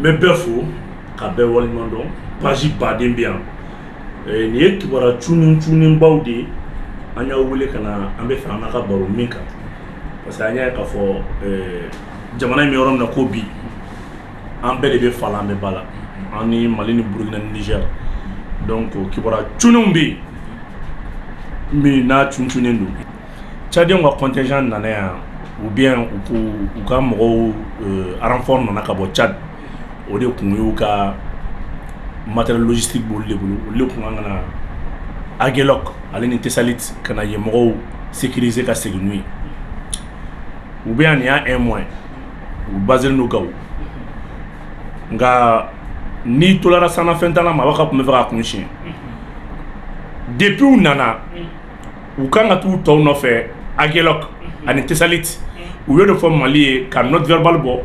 Mais Befo, Kabé Walimondo, Paji Badembian, Niek Kibara Tunin Baudi, Anya Wule Kana, Ambe Fanaka Barumika. Parce que Anya Kafo, Jamana Miorom na Kobi, Ambe de Falambe Bala, Ani Malini Burkina Niger. Donc, Kibara Tunumbi, Mina Tuntunendu. Tchadion wa contingent nanaya, ou bien ou comme renfort nanakabo Tchad. O de kun y'u ka matériel logistique boli de bolo olu kun kan na Agelok ale ni Tesalit kana ye mɔgɔw sécuriser ka segin n'u ye u bɛ yan nin y'a 1 mois u basé no Gawo nka ni tolara sana fɛn t'a la maa b'a kun bɛ fɛ ka kun siɲɛ depuis u nana u kan ka t'u tɔw nɔfɛ Agelok ani Tesalit u y'o de fɔ Mali ye ka note verbal bɔ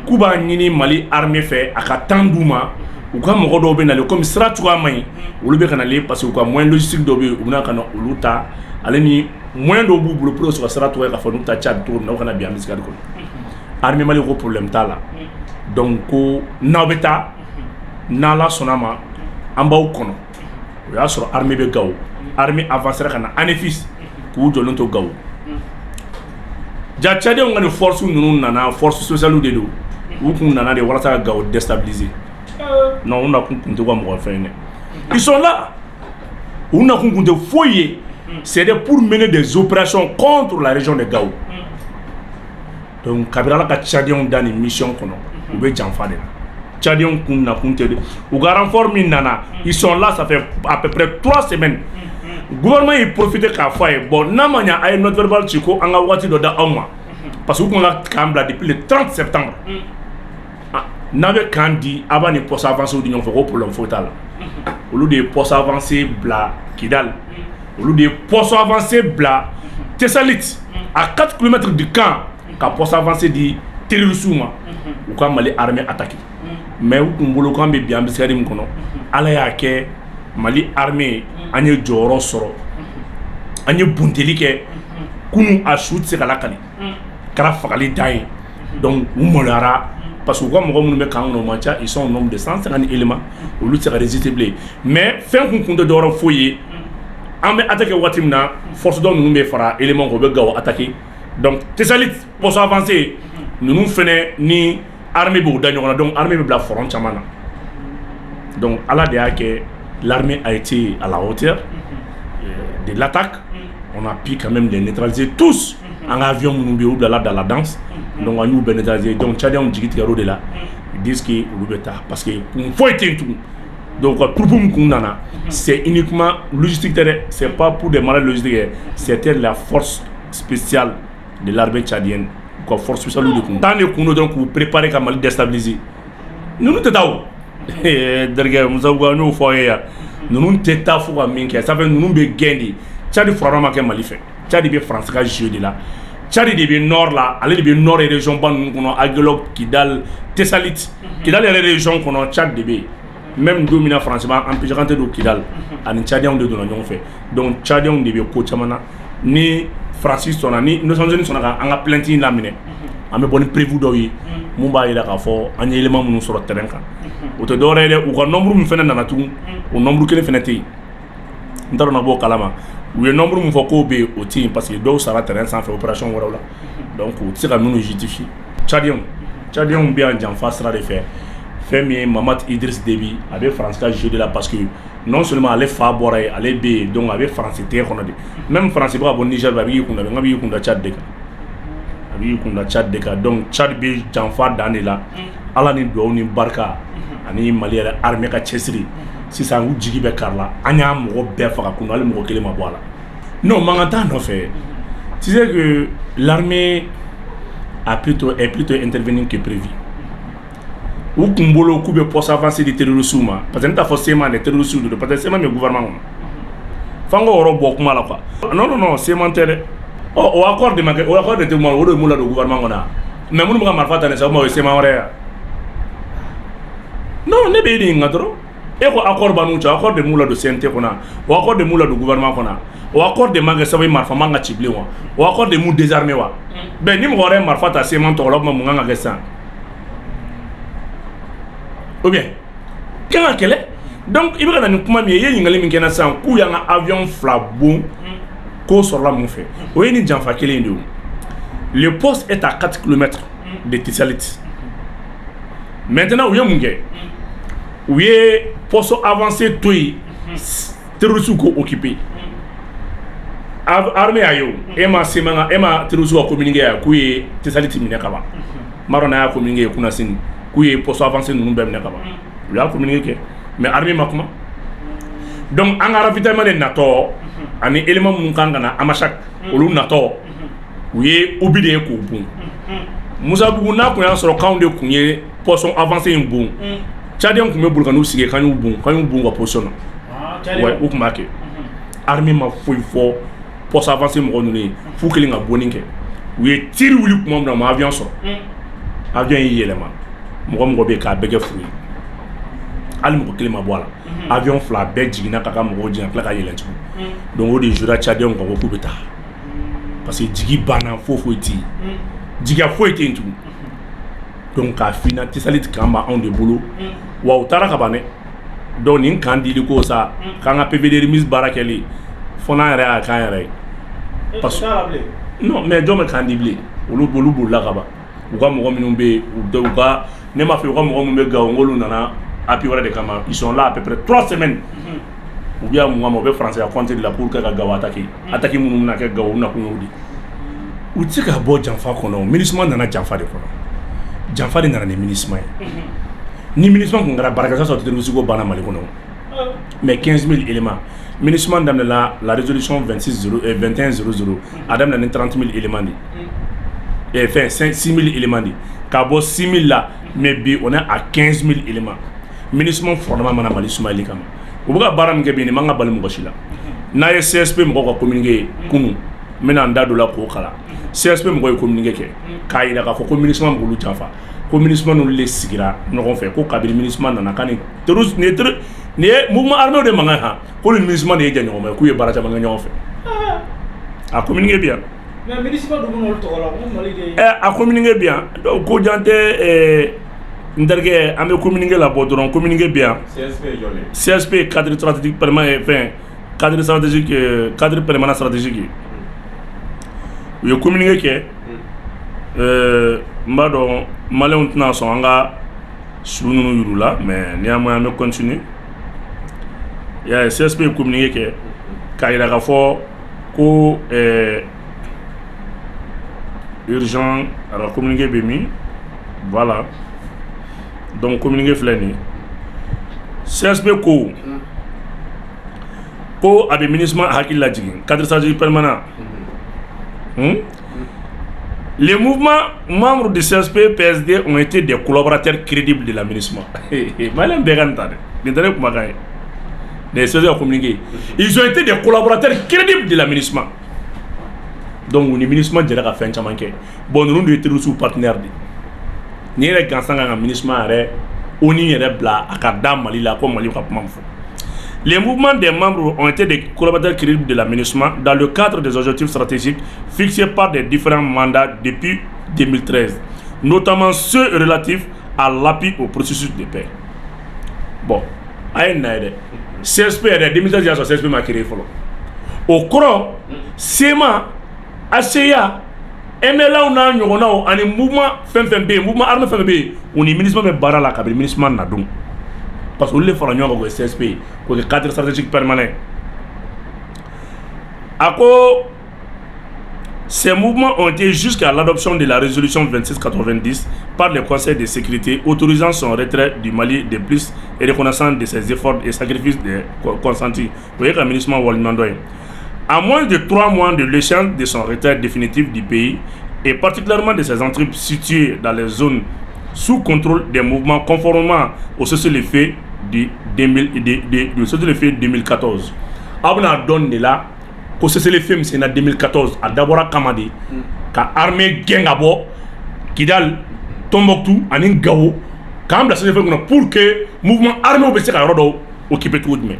k'u b'a ɲini Mali armée fɛ a ka temps d'u ma u ka mɔgɔ dɔw bɛ nale comme sira cogoya man ɲi olu bɛ ka nale parce que u ka moyen logistique dɔw bɛ yen u bɛna ka na olu ta ale ni moyen dɔw b'u bolo pour que ka sira cogoya ka fɔ n'u ta Tchad cogo min na u kana bi amisicale kɔnɔ armée Mali ko problème t'a la donc ko n'aw bɛ taa n'Ala sɔnna ma an b'aw kɔnɔ o y'a sɔrɔ armée bɛ Gawo armée avancera ka na ANEFIS k'u jɔlen to Gawo ja Tchadiens ka ni force ninnu nana force sociale de do u kun nana de walasa ka Gawo déstabiliser non on a kun tɛ ka mɔgɔ fɛn dɛ ils sont là on a kun tɛ foyi ye c'est pour mener des opérations contre la région de Gawo donc kabila la ka Tchadiens dans une mission kɔnɔ u bɛ janfa de la Tchadiens kun na kun tɛ de u ka renfort min nana ils sont là ça fait à peu près 3 semaines gouvernement il profite k'a fɔ a ye bon n'a ma ɲa a ye note verbal ci ko an ka waati dɔ da aw ma parce que u kun ka k'an bila depuis le 30 septembre n'a bɛ kan di a b'a ni poste avancé di ɲɔgɔn fɛ ko problème foyi t'a la olu de ye poste avancé bila Kidal olu de ye poste avancé bila Tesalit à 4 km du camp ka poste avancé di terroristes ma u ka Mali armée attaqué mais u kun bolo k'an bɛ bi amisicale min kɔnɔ Ala y'a kɛ Mali armée an ye jɔyɔrɔ sɔrɔ an ye bunteli kɛ kunu a su tɛ se ka lakali kɛra fagali dan ye donc u maloyara parce que u ka mɔgɔ minnu bɛ kan kɔnɔ o man ca ils sont au nombre de 150 éléments olu tɛ se ka résister bilen mais fɛn kun tɛ dɔwɛrɛ foyi ye an bɛ attaquer waati min na force dɔ ninnu bɛ fara élément kan u bɛ Gawo attaquer donc Tesalit poste avancé ninnu fɛnɛ ni armée b'u da ɲɔgɔn na donc armée bɛ bila front caman na donc Ala de y'a kɛ l'armée a été à la hauteur de l'attaque on a pu quand même les neutraliser tous en avion minnu bɛ yen u bilala dans la danse donc an y'u bɛɛ neutraliser donc Tchadiens jigi tigɛra o de la ils disent que olu bɛ taa parce que kun foyi tɛ yen tugun donc troupe min kun nana c'est uniquement logistique tɛ dɛ c'est pas pour des malades logistiques c'était la force spéciale de l'armée tchadienne ka force spéciale de kun tant de kun don k'u préparer ka Mali déstabiliser ninnu tɛ taa o dergɛ Musa Buwa n'o fɔ a ye yan ninnu tɛ taa fo ka min kɛ ça fait ninnu bɛ gɛn de Tchad fɔra ma kɛ Mali fɛ Tchad bɛ France ka jeu de la Tchad de bɛ nord la ale de bɛ nord région ba ninnu kɔnɔ Agelok Kidal Tesalit Kidal yɛrɛ région kɔnɔ Tchad de bɛ yen même don min na France b'a empêché kan tɛ don Kidal ani Tchadiens de donna ɲɔgɔn fɛ donc Tchadiens de bɛ ko caman na ni France sɔnna ni Nations Unies sɔnna ka an ka plainte in laminɛ an bɛ bɔ ni prévu dɔw ye mun b'a jira k'a fɔ an ye élément minnu sɔrɔ terrain kan o tɛ dɔwɛrɛ ye dɛ u ka nombre min fɛnɛ nana tugun o nombre kelen fɛnɛ tɛ yen n t'a dɔn na b'o kalama u ye nombre min fɔ k'o bɛ yen o tɛ yen parce que dɔw sara terrain sanfɛ opération wɛrɛw la donc u tɛ se ka ninnu justifier Tchadiens bɛ yan janfa sira de fɛ fɛn min ye Mamad Idriss Déby a bɛ France ka jeu de la parce que non seulement ale fa bɔra yen ale bɛ yen donc a bɛ France tɛgɛ kɔnɔ de même France bɛ ka bɔ Niger a bɛ y'i kun da n ka bɛ y'i kun da Tchad de kan a bɛ y'i kun da Tchad de kan donc Tchad bɛ janfa dan de la Ala ni duwawu ni barika ani Mali yɛrɛ armée ka cɛsiri sisan u jigi bɛ kari la an y'a mɔgɔ bɛɛ faga kun hali mɔgɔ kelen ma bɔ a la non mankan t'a nɔfɛ tu sais que l'armée est plutôt intervenu que prévu u kun bolo k'u bɛ poste avancé di terroristes ma parce que ne t'a fɔ SEMA de terroristes de parce que SEMA bɛ gouvernement kɔnɔ f'an ka yɔrɔ bɔ kuma la quoi non SEMA tɛ dɛ o accord de ma kɛ o accord de tɛ mun o de mun la don gouvernement kɔnɔ mais minnu bɛ ka marifa ta nin sababu o ye SEMA wɛrɛ ye non ne bɛ ɲininka dɔrɔn e ko accord b'an n'u cɛ accord de mun la don CNT kɔnɔ o accord de mun la don gouvernement kɔnɔ o accord de ma kɛ sababu ye marifa man ka ci bilen wa o accord de mun désarmé wa bɛn ni mɔgɔ wɛrɛ ye marifa ta SEMA tɔgɔ la o tuma mun kan ka kɛ sisan ou bien kan ka kɛlɛ donc i bɛ ka na ni kuma min ye i ye ɲininkali min kɛ n na sisan k'u y'an ka avion 2 bon k'o sɔrɔla mun fɛ o ye ni janfa kelen de ye le poste est à 4 km de Tisalit maintenant u ye mun kɛ u ye poste avancé to yen terroristes ko occupé armée y'a ye o e ma terroristes ka communiqué yan k'u ye Tisalit minɛ ka ban maro na y'a communiqué kunna sini k'u ye poste avancé ninnu bɛɛ minɛ ka ban u y'a communiqué kɛ mais armée ma kuma donc an ka ravitaillement de natɔ ani élément minnu kan ka na Amachak olu natɔ u ye obi de ye k'o bon Musa Bugu n'a kun y'a sɔrɔ k'anw de kun ye poste avancé in bon Tchadien kun bɛ bolo ka n'u sigi k'an y'u bon ka position na ouais u kun b'a kɛ armée ma foyi fɔ poste avancé mɔgɔ ninnu ye f'u kɛlen ka bonni kɛ u ye tiri wuli kuma min na ma avion sɔrɔ avion y'i yɛlɛma mɔgɔ bɛ yen k'a bɛɛ kɛ fu ye hali mɔgɔ kelen ma bɔ a la avion 2 bɛɛ jiginna ka mɔgɔw jigin ka tila ka yɛlɛn tugun donc o de jura Tchadien kan ko k'u bɛ taa parce que jigi banna foyi tɛ yen jigiya foyi tɛ yen tugun donc k'a f'i ɲɛna Tisalit kan b'anw de bolo wa u taara ka ban dɛ donc nin kan dili ko sa k'an ka PV de remise baara kɛli fo n'an yɛrɛ y'a k'an yɛrɛ ye parce que non mais jɔn bɛ kan di bilen olu bolila ka ban u ka mɔgɔ minnu bɛ yen u ka ne m'a fɔ u ka mɔgɔ minnu bɛ Gao n'olu nana appui wɛrɛ de kama ils sont là à peu près 3 semaines ou bien mun ma u bɛ français à compter de la pour que ka Gao attaquer minnu bɛna kɛ Gao u nakun y'o de u tɛ se ka bɔ janfa kɔnɔ MINUSMA nana janfa de kɔnɔ janfa de nana ni MINUSMA ye ni MINUSMA tun kɛra baarakɛla sɔrɔ terroriste ko banna Mali kɔnɔ mais 15 000 éléments MINUSMA daminɛna la résolution 2100 a daminɛ ni 30 000 éléments de enfin 6 000 éléments de k'a bɔ 6 000 là mais bi on est à 15 000 éléments MINUSMA fɔlɔma mana Mali sumayali kama u bɛ ka baara min kɛ bi nin man ka bali mɔgɔ si la n'a ye CSP mɔgɔw ka communiqué kunun n bɛna n da don la k'o kala CSP mɔgɔw ye communiqué kɛ k'a jira k'a fɔ ko MINUSMA b'olu janfa ko MINUSMA n'olu de sigira ɲɔgɔn fɛ ko kabini MINUSMA nana ka nin terroriste nin ye mouvement armé de mankan kan ko ni MINUSMA de ye jɛ ɲɔgɔn ma k'u ye baara caman kɛ ɲɔgɔn fɛ a communiqué bi yan mais MINUSMA dun n'olu tɔgɔ la ko Mali de a communiqué bi yan donc ko jan tɛ n terikɛ an bɛ communiqué labɔ dɔrɔn communiqué bi yan CSP cadre stratégique permanent fɛn cadre stratégique cadre permanent stratégique u ye communiqué kɛ n b'a dɔn maliyɛnw tɛna sɔn an ka su ninnu yir'u la mais n'i y'a mɛn an bɛ continuer y'a ye CSP ye communiqué kɛ k'a jira k'a fɔ ko urgent alors communiqué bɛ min voilà donc communiqué filɛ nin CSP ko a bɛ MINUSMA hakili lajigin cadre stratégique permanent les mouvements membres du CSP PSD ont été des collaborateurs crédibles de la MINUSMA malin bɛɛ ka nin ta dɛ nin tɛ ne kumakan ye les CSP a communiqué ils ont été des collaborateurs crédibles de la MINUSMA donc ni MINUSMA jɛra ka fɛn caman kɛ bon ninnu de ye terroriste partenaire de ni yɛrɛ gansan kan ka MINUSMA yɛrɛ ONU yɛrɛ bila a ka da Mali la ko Mali ka kuma fɔ les mouvements des membres ont été des collaborateurs crédibles de la MINUSMA dans le cadre des objectifs stratégiques fixés par des différents mandats depuis 2013 notamment ceux relatifs à l'appui au processus de paix bon a ye na ye dɛ CSP yɛrɛ 2013 y'a sɔrɔ CSP ma créé fɔlɔ o kɔrɔ SEMA ACEA MLA n'a ɲɔgɔnnaw ani mouvement fɛn fɛn bɛ yen mouvement armé fɛn fɛn bɛ yen u ni MINUSMA bɛ baara la kabini MINUSMA na don parce que olu de fara ɲɔgɔn kan k'o kɛ CSP ye k'o kɛ cadre stratégique permanent a ko ces mouvements ont été jusqu'à l'adoption de la résolution 2690 par le Conseil de sécurité autorisant son retrait du Mali de plus et reconnaissant de ses efforts et sacrifices consentis. Vous voyez qu'un MINUSMA à moins de 3 mois de l'échéance de son retrait définitif du pays et particulièrement de ses entrées situées dans les zones sous contrôle des mouvements conformément au cessez-le-feu de 2014. A bɛna dɔn de la ko cessez-le-feu min senna 2014 a dabɔra kama de ka armée gɛn ka bɔ Kidal, Tombouctou ani Gao k'an bila cessez-le-feu kɔnɔ pour que mouvement armé bɛ se ka yɔrɔ dɔw occuper cogo jumɛn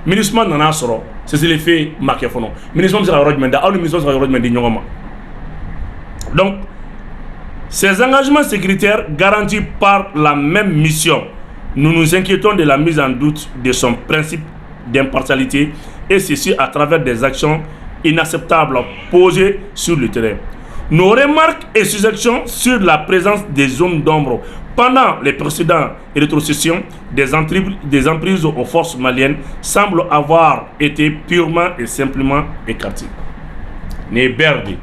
MINUSMA nana sɔrɔ cessez-le-feu ma kɛ fɔlɔ MINUSMA bɛ se ka yɔrɔ jumɛn da aw ni MINUSMA bɛ se ka yɔrɔ jumɛn di ɲɔgɔn ma donc ces engagements sécuritaires garantis par la même mission Nous nous inquiétons de la mise en doute de son principe d'impartialité, et ceci à travers des actions inacceptables posées sur le terrain. Nos remarques et suggestions sur la présence des zones d'ombre pendant les précédentes rétrocessions des emprises aux forces maliennes semblent avoir été purement et simplement écartées. Ne berdi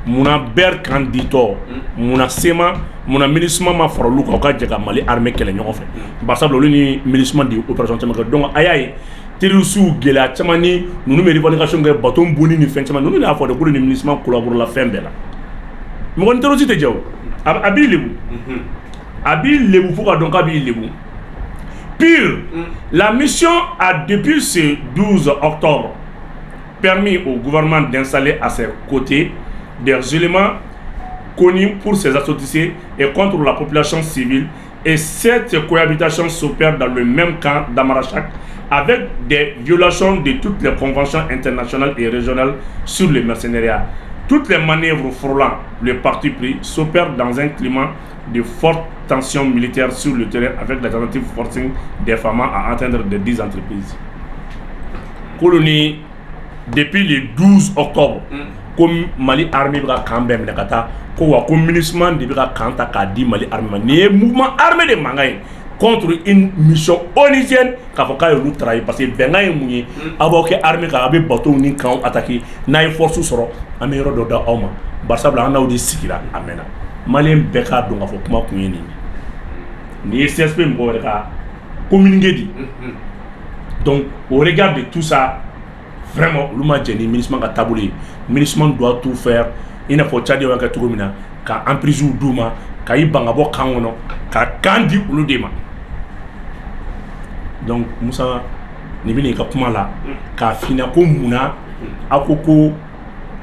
muna ber candidat muna sema muna ministre ma farolu ka jaga Mali armée kele ñoko fe ba sablo ni ministre di opération tamaka donc ayaye terisu gela chamani nunu me revendication ngai baton boni ni fen chamani nunu na fo de ko ni ministre collaborer la fin bela mo kon terosi te jaw abi lebu fuka donc abi lebu pire la mission a depuis ce 12 octobre permis au gouvernement d'installer à ses côtés des éléments connus pour ses associés et contre la population civile, et cette cohabitation s'opère dans le même camp d'Amarachak avec des violations de toutes les conventions internationales et régionales sur le mercenariat. Toutes les manœuvres frôlant le parti pris s'opèrent dans un climat de forte tension militaire sur le terrain avec la tentative forcing des femmes à atteindre des 10 entreprises. Colonie, depuis le 12 octobre, comme Mali armée va camper Mnekata, comme ministre de Kanta Kadi Mali armée, mouvement armé de Mangaï contre une mission onusienne Kafoka et travail parce que Bengaï Mouni, avant que l'armée a bateau ni quand attaqué, n'a eu force sur Améro Doda Oma, Barsabla Ana ou des Sikila, Amena. Malien Beka donc a fait comment Kouini. Ni CSP Mboreka, communiqué. Donc, au regard de tout ça, vraiment, l'Ouma Djeni, le ministre Taboulé, le ministre doit tout faire. Il n'a pas de temps de faire, qu'à emprisonner Douma, qu'à y bangabo Kangono, qu'à Kandi ou Dema. Donc, Moussa, ni bien que comment là, qu'à finir comme Mouna, à Koko,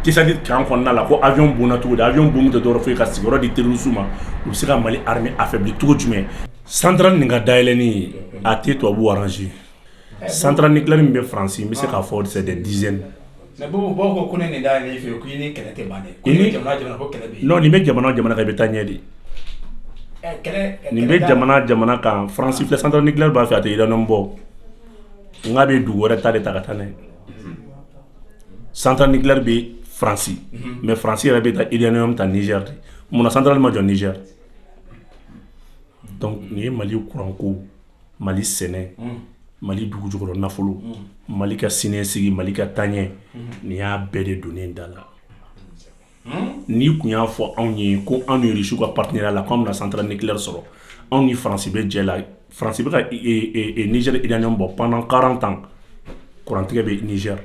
qui s'est dit qu'on a là, avion bon tout, avion bon de Dorofe, qu'à Sigora de Terusuma, ou sera Mali armée affaiblie tout du mai. Central Ninga Daileni a été tout à vous arranger. Central nucléaire mais français mais c'est qu'à fort c'est des dizaines. Mais beaucoup connaissent les dames et filles qui n'y connaissent pas. Non, ni mec jamana ka betanya di. Ni mec jamana ka français le central nucléaire ba fa te ida nombo. Ngabe du wora tale takatane. Central nucléaire be français mais français rabe ta ida ta Niger. Mon central ma Niger. Donc ni Mali courant ko Mali Séné. Mali dugu jukɔrɔ nafolo Mali ka siniɲɛsigi Mali ka taaɲɛ ni y'a bɛɛ de donnen da la ni kun y'a fɔ anw ye ko anw ni Russie ka partenariat la k'anw bɛna centrale nucléaire sɔrɔ anw ni France bɛ jɛ la France bɛ ka Niger uranium bɔ pendant 40 ans kurantigɛ bɛ Niger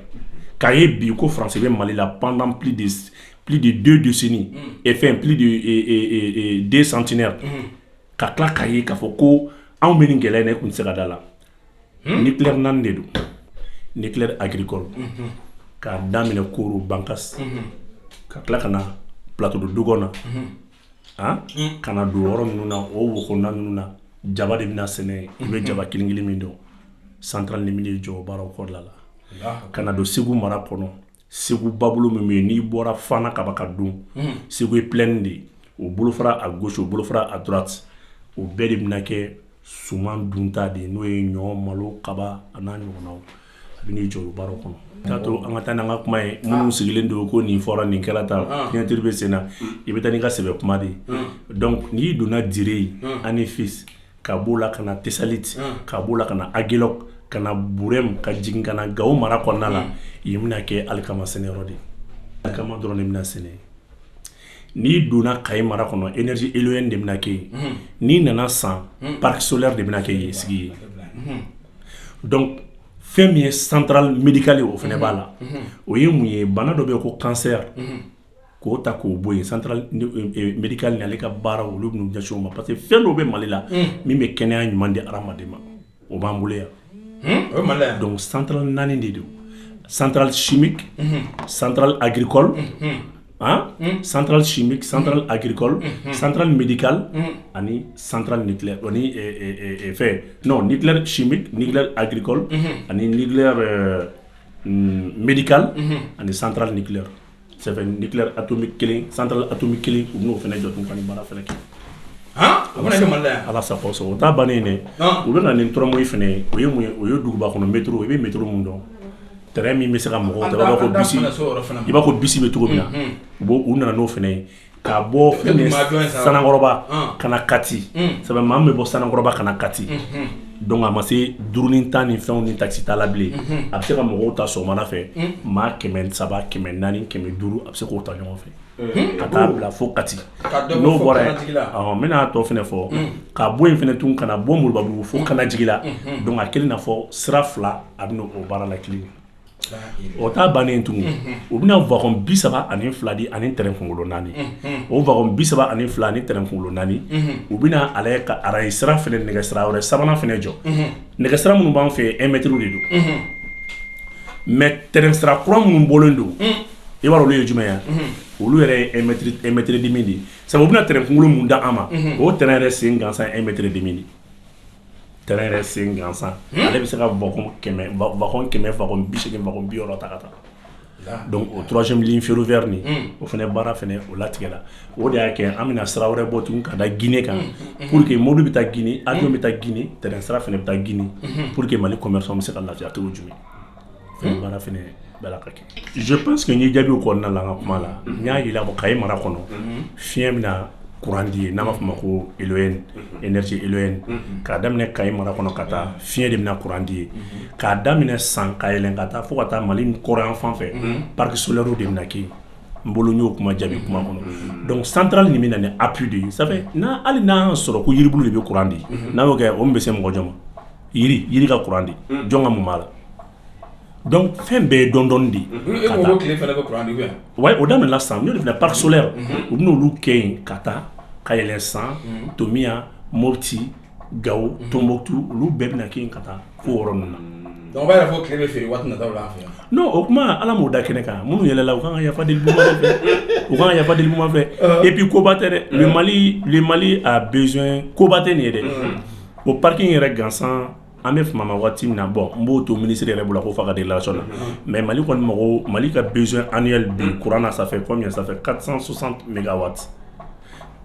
k'a ye bi ko France bɛ Mali la pendant plus de 2 décennies et enfin plus de 2 centenaires ka tila k'a ye k'a fɔ ko anw bɛ nin gɛlɛya in na e kun tɛ se ka da la. Nucléaire nan de do nucléaire agricole ka damine Koro Bankas ka tila kana plateau de Dogona kana do yɔrɔ ninnu na o wokona ninnu na jaba de bɛna sɛnɛ i bɛ jaba kelen min dɔn central ni min jɔ baaraw kɔrɔla la kana do Segu mara kɔnɔ Segu babolo min bɛ yen n'i bɔra Fana kaba ka don Segu ye pleine de o bolofara à gauche o bolofara à droite o bɛɛ de bɛna kɛ suman dunta de n'o ye ɲɔ malo kaba n'a ɲɔgɔnnaw a bɛ n'i jɔ o baaraw kɔnɔ k'a to an ka taa n'an ka kuma ye minnu sigilen don ko nin fɔra nin kɛra tan fiɲɛtiri bɛ sen na i bɛ taa n'i ka sɛbɛn kuma de donc n'i donna Dire ani fils ka b'o la ka na Tesalit ka b'o la ka na Aguelok ka na Burem ka jigin ka na Gawo mara kɔnɔna la yen bɛna kɛ alikama sɛnɛyɔrɔ de alikama dɔrɔn de bɛna sɛnɛ ni donna Kayi mara kɔnɔ énergie éolienne de bɛna kɛ yen ni nana san parc solaire de bɛna kɛ yen sigi ye donc fɛn min ye centrale médicale o fɛnɛ b'a la o ye mun ye bana dɔ bɛ yen ko cancer k'o ta k'o bɔ yen centrale médicale ni ale ka baara olu bɛ n'u ɲɛsin o ma parce que fɛn dɔw bɛ Mali la min bɛ kɛnɛya ɲuman di hadamaden ma o b'an bolo yan donc centrale 4 de don centrale chimique centrale agricole centrale chimique, centrale agricole, centrale médicale, et centrale nucléaire. Non, nucléaire chimique, nucléaire agricole, et nucléaire médical, et centrale nucléaire. C'est fait nucléaire atomique killing, centrale atomique killing, ou nous faisons d'autres compagnies. ala sago o t'a bannen dɛ u bɛ na nin tɔrɔmɔ fɛnɛ o ye duguba kɔnɔ métro i bɛ métro mun dɔn terrain min bɛ se ka mɔgɔw ta i b'a fɔ bisi i b'a fɔ bisi bɛ cogo min na u nana n'o fɛnɛ ye k'a bɔ Sanakɔrɔba ka na Kati ça fait maa min bɛ bɔ Sanakɔrɔba ka na Kati donc a ma se 5 ni 10 ni fɛnw ni taxi t'a la bilen a bɛ se ka mɔgɔw ta sɔgɔmada fɛ maa 300 400 500 a bɛ se k'o ta ɲɔgɔn fɛ ka taa bila fo Kati n'o bɔra yen n bɛna tɔ fɛnɛ fɔ ka bɔ yen fɛnɛ tun kana bɔ Moribabugu fo Kanajigi la donc a kɛlen n'a fɔ sira 2 a bɛ o baara la kelen o t'a bannen tun u bɛna wagon 32 di ani terrain kunkolo 4 o wagon 32 ani terrain kunkolo 4 u bɛna ale ka araye sira fɛnɛ nɛgɛsira wɛrɛ sabanan fɛnɛ jɔ nɛgɛsira minnu b'an fɛ 1 mètre de don mais terrain sira kura minnu bɔlen don i b'a dɔn olu ye jumɛn ye olu yɛrɛ ye 1 mètre demi de sabu u bɛna terrain kunkolo mun da an ma o terrain yɛrɛ sen gansan 1 mètre demi de terrain yɛrɛ sen gansan ale bɛ se ka wagon 100 wagon 80 wagon 80 wagon 60 ta ka taa donc o 3e ligne ferroviaire ni o fɛnɛ baara fɛnɛ o latigɛla o de y'a kɛ an bɛna sira wɛrɛ bɔ tuguni ka da Guinée kan pour que mobile bɛ taa Guinée avion bɛ taa Guinée terrain sira fɛnɛ bɛ taa Guinée pour que Mali commerçant bɛ se ka lafiya cogo jumɛn fɛn baara fɛnɛ bɛɛ ka kɛ je pense que n ye jaabi o kɔnɔna la n ka kuma la n y'a yira ko Kayi mara kɔnɔ fiɲɛ bɛna courant di n'a b'a fɔ ma ko ELON énergie ELON k'a daminɛ Kayi mara kɔnɔ ka taa fiɲɛ de bɛna courant di k'a daminɛ san ka yɛlɛn ka taa fo ka taa Mali kɔrɔn fan fɛ parc solaire de bɛna kɛ n bolo n y'o kuma jaabi kuma kɔnɔ donc centrale nin bɛna ni appui de ye ça fait hali n'a sɔrɔ ko yiribulu de bɛ courant di n'a y'o kɛ o min bɛ se mɔgɔ jɔn ma yiri ka courant di jɔn ka mun b'a la donc fɛn bɛɛ ye dɔɔni de o daminɛna san n'o de fɛnɛ parc solaire u bɛna olu kɛ yen ka taa ka yɛlɛn san Tomiya Mopti Gao Tombouctou olu bɛɛ bɛna kɛ yen ka taa fo yɔrɔ ninnu na donc b'a yɛrɛ fɔ tile bɛ feere waati nataw la an fɛ yan non o kuma ala m'o da kɛnɛ kan minnu yɛlɛla u kan ka yafa deli Bouba fɛ et puis koba tɛ dɛ le Mali a besoin koba tɛ nin ye dɛ o parking yɛrɛ gansan an bɛ fama waati min na bon n b'o to ministre yɛrɛ bolo ko f'a ka déclaration na mais Mali kɔni mɔgɔw Mali ka besoin annuel de courant na ça fait combien ça fait 460 mégawatts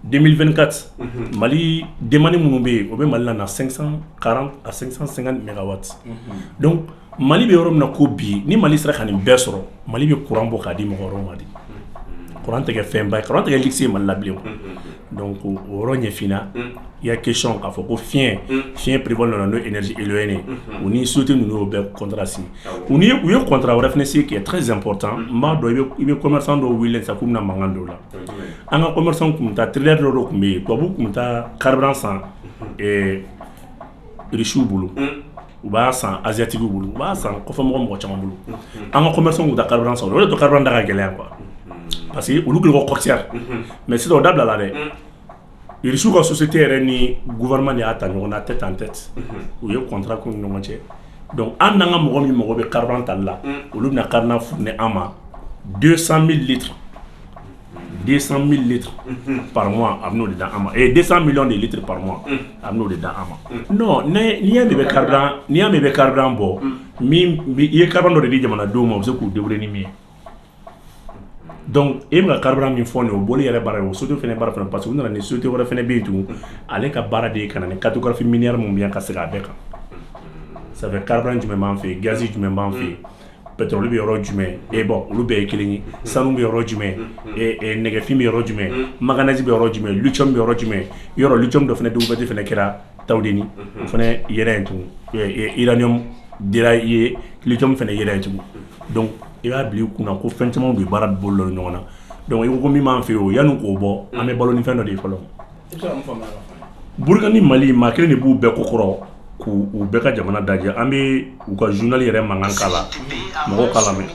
2024 Mali demande minnu bɛ yen o bɛ Mali la na 540 à 550 mégawatts donc Mali bɛ yɔrɔ min na ko bi ni Mali sera ka nin bɛɛ sɔrɔ Mali bɛ courant bɔ k'a di mɔgɔ wɛrɛw ma de courant tɛ kɛ fɛn ba ye courant tɛ kɛ luxe ye Mali la bilen donc o yɔrɔ ɲɛfina il y a question k'a fɔ ko fiɲɛ prévoit na n'o énergie éloignée u ni société ninnu y'o bɛɛ contrat signé u ye contrat wɛrɛ fɛnɛ signé qui est très important n b'a dɔn i bɛ commerçant dɔw wele sa k'u bɛna mankan dɔw la an ka commerçant kun bɛ taa trader dɔw kun bɛ yen tubabu kun bɛ taa carburant san richiw bolo u b'a san asiatique bolo u b'a san kɔfɛmɔgɔ mɔgɔ caman bolo an ka commerçant kun bɛ taa carburant san o de to carburant da ka gɛlɛya quoi parce que olu kɛlen ko coxeur mais sisan o dabila la dɛ richiw ka société yɛrɛ ni gouvernement de y'a ta ɲɔgɔn na tête en tête u ye contrat k'u ni ɲɔgɔn cɛ donc an n'an ka mɔgɔ min mago bɛ carburant tali la olu bɛna carburant fourni an ma 200 000 litres 200 000 litres par mois a bɛn'o de da an ma et 200 millions de litres par mois a bɛn'o de da an ma non n'i y'a mɛn i bɛ carburant bɔ min i ye carburant dɔ de di jamanadenw ma u bɛ se k'u débrouiller ni min ye donc e bɛ ka carburant min fɔ nin o boli yɛrɛ baara ye o société fɛnɛ baara fɛnɛ parce que u nana ni société wɛrɛ fɛnɛ bɛ yen tugun ale ka baara de ye ka na ni cartographie minière mun bɛ yan ka segin a bɛɛ kan ça fait carburant jumɛn b'an fɛ yen gaz jumɛn b'an fɛ yen pétrole bɛ yɔrɔ jumɛn et bon olu bɛɛ ye kelen ye sanu bɛ yɔrɔ jumɛn nɛgɛfin bɛ yɔrɔ jumɛn manganèse bɛ yɔrɔ jumɛn lithium bɛ yɔrɔ jumɛn yɔrɔ lithium dɔ fɛnɛ découverte fɛnɛ kɛra Tawudeni o fɛnɛ yɛrɛ yen tugun uranium dira ye lithium fɛnɛ yɛrɛ yen tugun donc i b'a bila i kunna ko fɛn caman bɛ baara bolo la ɲɔgɔn na donc i ko min b'an fɛ yen o yanni k'o bɔ an bɛ balo ni fɛn dɔ de ye fɔlɔ Burukina ni Mali maa kelen de b'u bɛɛ kokɔrɔ k'u bɛɛ ka jamana dajɛ an bɛ u ka journal yɛrɛ mankan k'a la mɔgɔw k'a lamɛn.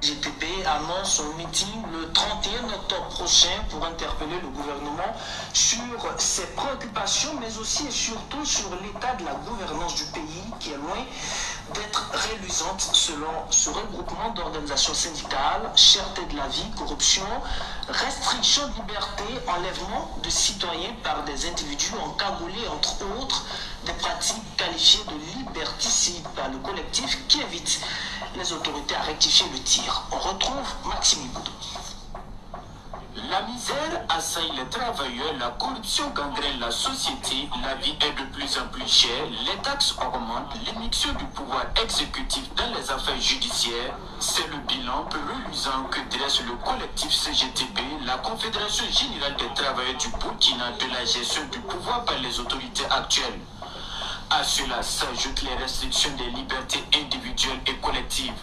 GTB annonce son meeting le 31 octobre prochain pour interpeller le gouvernement sur ses préoccupations, mais aussi et surtout sur l'état de la gouvernance du pays qui est loin d'être reluisante selon ce regroupement d'organisations syndicales, cherté de la vie, corruption, restriction de liberté, enlèvement de citoyens par des individus encagoulés, entre autres, des pratiques qualifiées de liberticides par le collectif qui invite les autorités à rectifier le tir. On retrouve Maxime Boudou. La misère assaille les travailleurs, la corruption gangrène la société, la vie est de plus en plus chère, les taxes augmentent, l'émission du pouvoir exécutif dans les affaires judiciaires, c'est le bilan peu reluisant que dresse le collectif CGTB, la Confédération Générale des Travailleurs du Burkina, de la gestion du pouvoir par les autorités actuelles. À cela s'ajoutent les restrictions des libertés individuelles et collectives.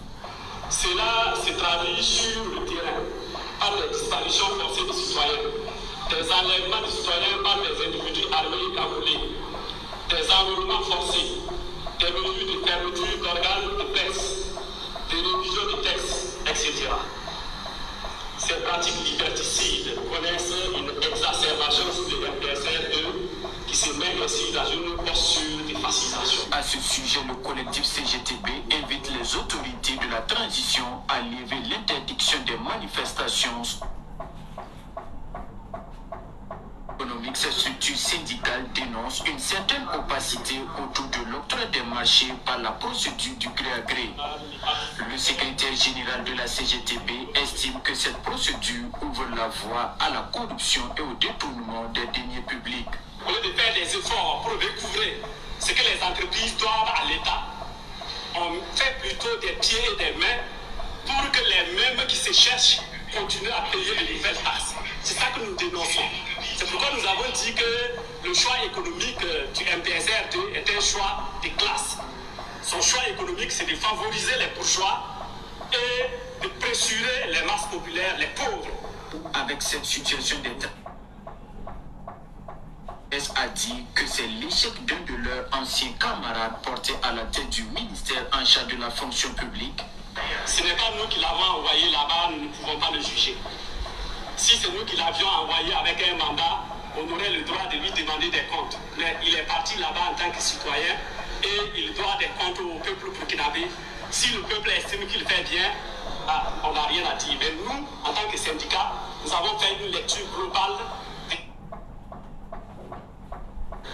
Cela se traduit sur le terrain par les disparitions forcées de citoyens, des enlèvements de citoyens par des individus armés et cagoulés, des enrôlements forcés, des mesures de fermeture d'organes de presse, des révisions de textes, etc. Ces pratiques liberticides connaissent une exacerbation sous les MPSR2 qui se met ainsi dans une posture de fascisation. À ce sujet, le collectif CGTB invite les autorités de la transition à lever l'interdiction des manifestations économiques. Ces structures syndicales dénoncent une certaine opacité autour de l'octroi des marchés par la procédure du gré à gré. Le secrétaire général de la CGTB estime que cette procédure ouvre la voie à la corruption et au détournement des deniers publics. Au lieu de faire des efforts pour découvrir ce que les entreprises doivent à l'État, on fait plutôt des pieds et des mains pour que les mêmes qui se cherchent continuent à payer de nouvelles taxes. C'est ça que nous dénonçons. C'est pourquoi nous avons dit que le choix économique du MPSR2 est un choix de classe. Son choix économique, c'est de favoriser les bourgeois et de pressurer les masses populaires, les pauvres. Avec cette situation d'État, a dit que c'est l'échec d'un de leurs anciens camarades porté à la tête du ministère en charge de la fonction publique. Ce n'est pas nous qui l'avons envoyé là-bas, nous ne pouvons pas le juger. Si c'est nous qui l'avions envoyé avec un mandat, on aurait le droit de lui demander des comptes. Mais il est parti là-bas en tant que citoyen et il doit des comptes au peuple burkinabé. Si le peuple estime qu'il fait bien, on n'a rien à dire. Mais nous, en tant que syndicat, nous avons fait une lecture globale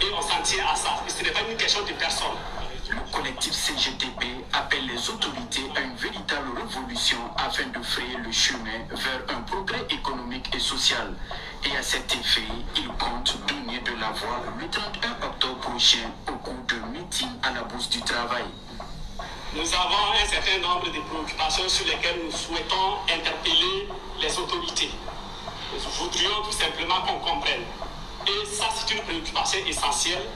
et on s'en tient à ça. Ce n'est pas une question de personne. Le collectif CGTB appelle les autorités à une véritable révolution afin de frayer le chemin vers un progrès économique et social. Et à cet effet, il compte donner de la voix le 31 octobre prochain au cours d'un meeting à la Bourse du Travail. Nous avons un certain nombre de préoccupations sur lesquelles nous souhaitons interpeller les autorités. Nous voudrions tout simplement qu'on comprenne. Et ça, c'est une préoccupation essentielle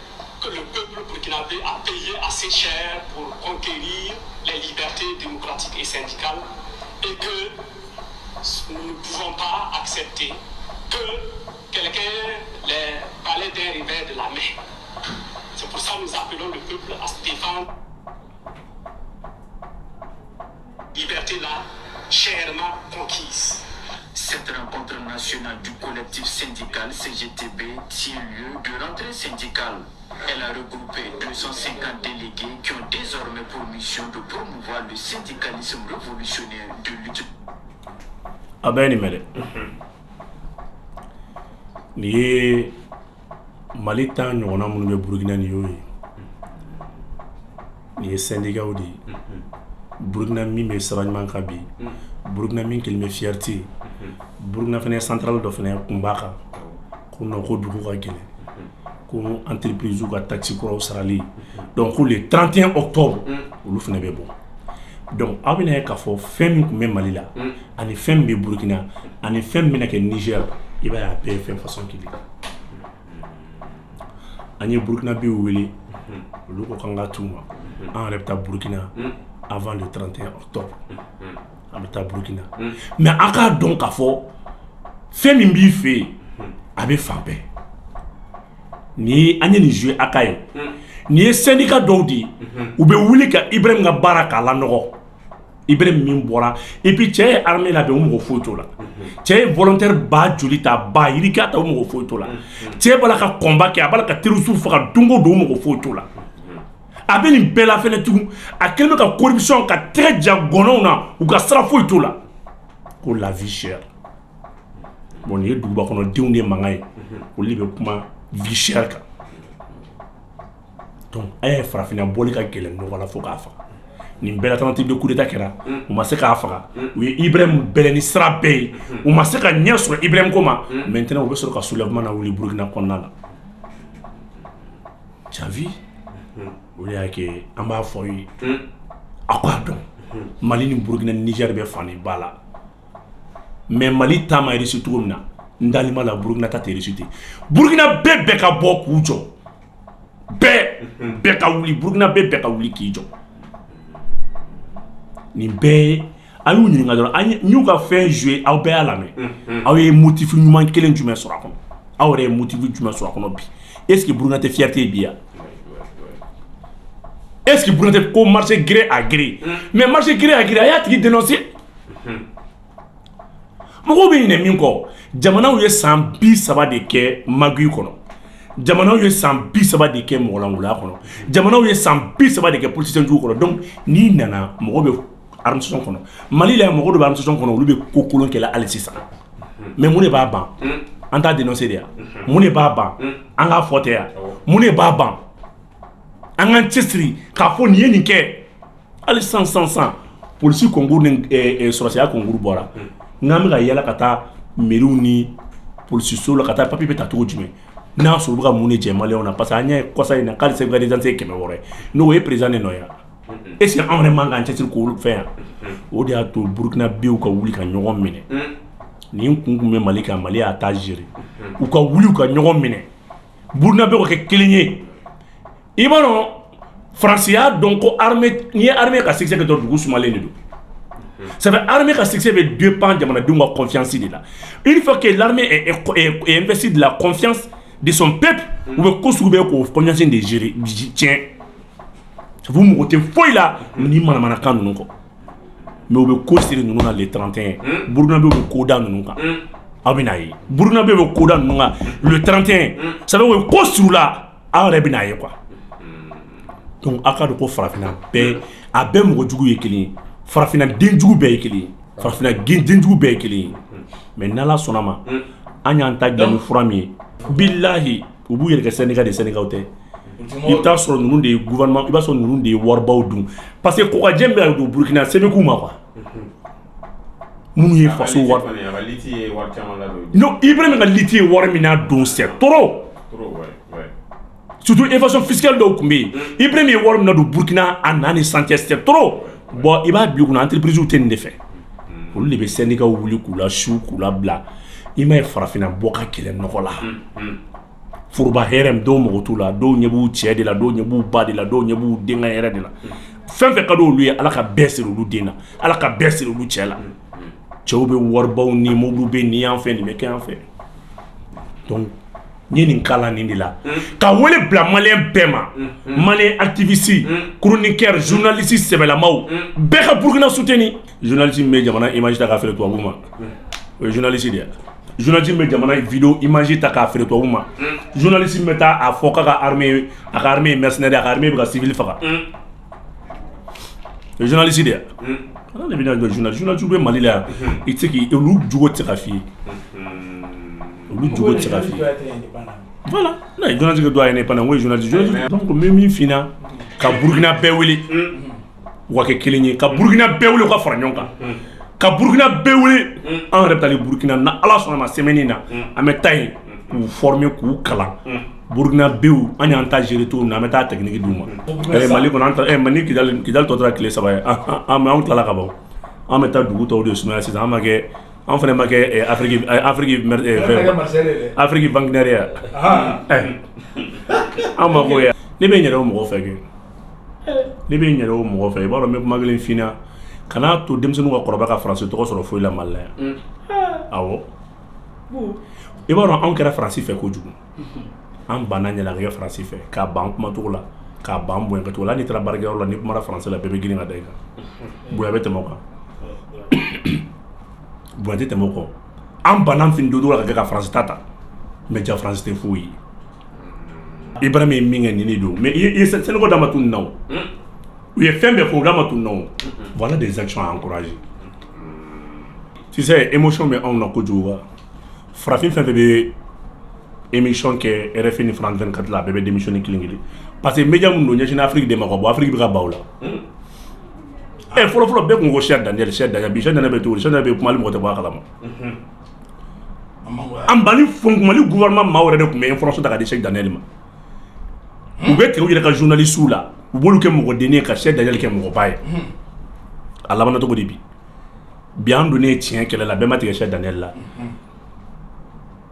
que le peuple burkinabé a payé assez cher pour conquérir les libertés démocratiques et syndicales et que nous ne pouvons pas accepter que quelqu'un les balaie d'un revers de la main. C'est pour ça que nous appelons le peuple à se défendre. Liberté-là, chèrement conquise. Cette rencontre nationale du collectif syndical CGTB tient lieu de rentrée syndicale. Elle a regroupé 250 délégués qui ont désormais pour mission de promouvoir le syndicalisme révolutionnaire de lutte. Abeni mele. Ni Mali tan ɲɔgɔnna minnu bɛ Burukina ni y'o ye. Ni ye syndicat de ye. Burukina min bɛ siraɲuman kan bi. Burukina min kelen bɛ fierté. Burukina fana central dɔ fana kun b'a kan. Ko non ko dugu ka gɛlɛn. Ko entreprise ka taxi kuraw sarali. Donc le 31 octobre olu fana bɛ bɔ. Donc aw bɛna ye k'a fɔ fɛn min tun bɛ Mali la ani fɛn min bɛ Burukina ani fɛn min bɛna kɛ Niger i b'a ye a bɛɛ ye fɛn façon kelen. An ye Burukinabew wele olu ko k'an ka t'u ma an yɛrɛ bɛ taa Burukina avant le 31 octobre an bɛ taa Burukina mais an k'a dɔn k'a fɔ fɛn min b'i fɛ yen a bɛ fan bɛɛ ni an ye nin joué a ka ye nin ye syndicat dɔw de ye u bɛ wuli ka Ibrahim ka baara k'a lanɔgɔ Ibrahim min bɔra et puis cɛ ye armée labɛn o mɔgɔ foyi t'o la cɛ ye volontaire ba joli ta ba yirika ta o mɔgɔ foyi t'o la cɛ b'a la ka combat kɛ a b'a la ka terroriste faga don o don o mɔgɔ foyi t'o la a bɛ nin bɛɛ la fɛnɛ tugun a kɛlen bɛ ka corruption ka tɛgɛ ja gɔnɔw na u ka sira foyi t'o la ko la vie chère bon nin ye duguba kɔnɔ denw de mankan ye olu de bɛ kuma vie chère kan donc a ye farafinna bɔli ka gɛlɛn ɲɔgɔn la fo k'a faga nin bɛɛ la tentative de coup d'état kɛra u ma se k'a faga u ye Ibrahim bɛlɛ ni sira bɛɛ ye u ma se ka ɲɛ sɔrɔ Ibrahim ko ma maintenant u bɛ sɔrɔ ka soulèvement na wuli Burkina kɔnɔna la tu as vu o de y'a kɛ an b'a fɔ ye a k'a dɔn Mali ni Burkina ni Niger bɛ fan ni ba la mais Mali ta ma réussi cogo min na n dalima la Burkina ta tɛ réussi ten Burkina bɛɛ ka bɔ k'u jɔ bɛɛ ka wuli Burkina bɛɛ ka wuli k'i jɔ nin bɛɛ a y'u ɲininka dɔrɔn n y'u ka fɛn joué aw bɛɛ y'a lamɛn aw ye motif ɲuman kelen jumɛn sɔrɔ a kɔnɔ aw yɛrɛ ye motif jumɛn sɔrɔ a kɔnɔ bi est ce que Burkina tɛ fierté ye bi yan est ce que Burkina tɛ ko marché gré à gré mais marché gré à gré a y'a tigi dénoncer mɔgɔw bɛ ɲinɛ min kɔ jamanaw ye san 30 de kɛ Magui kɔnɔ jamanaw ye san 30 de kɛ mɔgɔlankolon kɔnɔ jamanaw ye san 30 de kɛ politicien jugu kɔnɔ donc n'i nana mɔgɔ bɛ administration kɔnɔ Mali la mɔgɔ dɔ bɛ administration kɔnɔ olu bɛ ko kolon kɛla hali sisan mais mun de b'a ban an t'a dénoncer de yan mun de b'a ban an k'a fɔ tɛ yan mun de b'a ban an k'an cɛsiri k'a fɔ nin ye nin kɛ hali sisan polisi concours ni sɔrɔsiya concours bɔra n'an bɛ ka yala ka taa mairie ni polisi so la ka taa papier bɛ ta cogo jumɛn n'a sɔrɔ u bɛ ka mun de jɛ maliyɛnw na parce que an ɲɛ kɔsa in na k'ale sécuritisation ye 100 ye n'o ye président de nɔ yan est ce que anw yɛrɛ man k'an cɛsiri k'o fɛn yan o de y'a to Burkina bew ka wuli ka ɲɔgɔn minɛ nin kun bɛ Mali kan Mali y'a ta gérer u ka wuli u ka ɲɔgɔn minɛ Burkina bew ka kɛ kelen ye i b'a dɔn France y'a dɔn ko armée n'i ye armée ka succès kɛ dɔrɔn dugu sumalen de don ça fait armée ka succès bɛ dépend jamanadenw ka confiance de la une fois que l'armée est investie de la confiance de son peuple ou bɛ ko sugu bɛ k'o confiance de gérer tiɲɛ sabu mɔgɔ tɛ foyi la ni manamanakan ninnu kɔ mais u bɛ ko siri ninnu na le 31 Burkina bɛ ko da ninnu kan aw bɛ n'a ye Burkina bɛ ko da ninnu kan le 31 ça veut dire ko suru la aw yɛrɛ bɛ n'a ye quoi donc a ka dɔn ko farafinna bɛɛ a bɛɛ mɔgɔ jugu ye kelen ye farafinna den jugu bɛɛ ye kelen ye farafinna den jugu bɛɛ ye kelen ye mais n'Ala sɔnna ma an y'an ta dilan ni fura min ye billahi u b'u yɛrɛ kɛ Sénégal de Sénégal tɛ i bɛ taa sɔrɔ ninnu de ye gouvernement i b'a sɔrɔ ninnu de ye waribaw dun parce que kɔgɔjɛ bɛ ka don Burkina se bɛ k'u ma quoi minnu ye faso wari non Ibrahim ka liti ye wari min n'a don c'est trop surtout évasion fiscale dɔw tun bɛ yen Ibrahim ye wari min na don Burkina a n'a ni santé c'est trop bon i b'a bila kunna entreprise tɛ nin de fɛ olu de bɛ syndicat wuli k'u la su k'u la bila i ma ye farafinna bɔ ka kɛlɛ nɔgɔ la foroba hɛrɛ dɔw mago t'u la dɔw ɲɛ b'u cɛ de la dɔw ɲɛ b'u ba de la dɔw ɲɛ b'u denkɛ yɛrɛ de la fɛn fɛn ka di olu ye Ala ka bɛɛ siri olu den na Ala ka bɛɛ siri olu cɛ la cɛw bɛ waribaw ni mobiliw bɛ nin yan fɛ nin bɛ kɛ yan fɛ donc n ye nin kala nin de la ka wele bila maliyɛn bɛɛ ma maliyɛn activiste chroniqueur journaliste sɛbɛlamaw bɛɛ ka Burkina soutenir journaliste min bɛ jamana image ta k'a feere tubabuw ma o ye journaliste de ye journaliste min bɛ jamana vidéo image ta k'a feere tubabuw ma journaliste min bɛ taa a fɔ k'a ka armée ye mercenaire a ka armée bɛ ka civil faga o ye journaliste de ye ala de bɛ na jɔ journaliste bɛ Mali la yan i tɛ se k'i olu jogo tɛ se ka f'i ye olu jogo tɛ se ka f'i ye voilà n'a ye journaliste dɔ a ye ne panna n ko ye journaliste donc n bɛ min f'i ɲɛna ka Burkina bɛɛ wele u ka kɛ kelen ye ka Burkina bɛɛ wele u ka fara ɲɔgɔn kan ka Burkina bɛɛ wele an yɛrɛ bɛ taa ni Burkina na Ala sɔnna ma semaine in na an bɛ taa yen k'u former k'u kalan Burkina bew an y'an ta gérer cogo min na an bɛ taa technique d'u ma Mali kɔnɔ an ta ni Kidali tɔ tora tile 3 ye an tilala ka ban an bɛ taa dugu tɔw de sumaya sisan an ma kɛ an fana ma kɛ Afrique banquinaire an ma k'o ye ne bɛ n yɛrɛ o mɔgɔ fɛ kɛ ne bɛ n yɛrɛ o mɔgɔ fɛ i b'a dɔn n bɛ kuma kelen f'i ɲɛna kana to denmisɛnninw ka kɔrɔbaya ka Faransi tɔgɔ sɔrɔ foyi la Mali la yan awɔ i b'a dɔn anw kɛra Faransi fɛ kojugu an banna ɲɛla ka kɛ Faransi fɛ k'a ban kuma cogo la k'a ban bonya ka to la n'i taara baarakɛyɔrɔ la ni kumara français la bɛɛ bɛ girin ka da i kan bonya bɛ tɛmɛ o kan bonya tɛ tɛmɛ o kɔ an banna fin don la ka kɛ ka France ta mais ja France tɛ foyi ye Ibrahima ye min kɛ nin de don mais i ye Sénégal d'a ma tunu na o u ye fɛn bɛɛ fɔ u d'a ma tunu na o voilà des actions à encourager tu sais émotion bɛ anw na kojugu wa farafin fɛn fɛn bɛ émission kɛ RFI ni France 24 la a bɛɛ bɛ démissionner kelen-kelen parce que média mun don ɲɛsin Afrique de ma ka bɔ Afrique bɛ ka ban o la fɔlɔ-fɔlɔ bɛɛ kun ko Cheikh Daniel bi Cheikh Daniel bɛ to Cheikh Daniel bɛ kuma hali mɔgɔ tɛ bɔ a kalama an Mali gouvernement maaw yɛrɛ de tun bɛ information ta ka di Cheikh Daniel ma u bɛ tigɛ u yɛrɛ ka journalistes la u b'olu kɛ mɔgɔdennin ye ka Cheikh Daniel kɛ mɔgɔba ye a labanna cogo di bi an donnen tiɲɛ kɛlɛ la bɛɛ ma tigɛ Cheikh Daniel la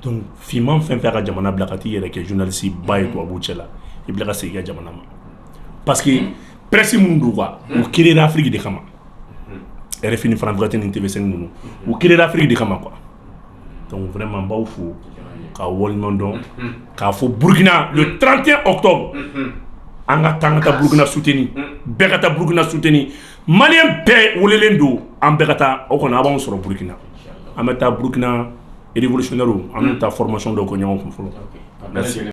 donc finman fɛn fɛn ka jamana bila ka t'i yɛrɛ kɛ journaliste ba ye tubabuw cɛ la i bila ka segin i ka jamana ma parce que presse minnu don quoi u créé Afrique de kama RFI ni France 24 ni TV5 ninnu u créé Afrique de kama quoi donc vraiment n b'aw fo k'a waleɲuman dɔn k'a fɔ Burkina le 31 octobre an ka taa Burkina soutenir bɛɛ ka taa Burkina soutenir maliyɛn bɛɛ welelen don an bɛɛ ka taa o kɔni a b'anw sɔrɔ Burkina an bɛ taa Burkina révolutionnaire an bɛ taa formation dɔw kɛ ɲɔgɔn kun fɔlɔ merci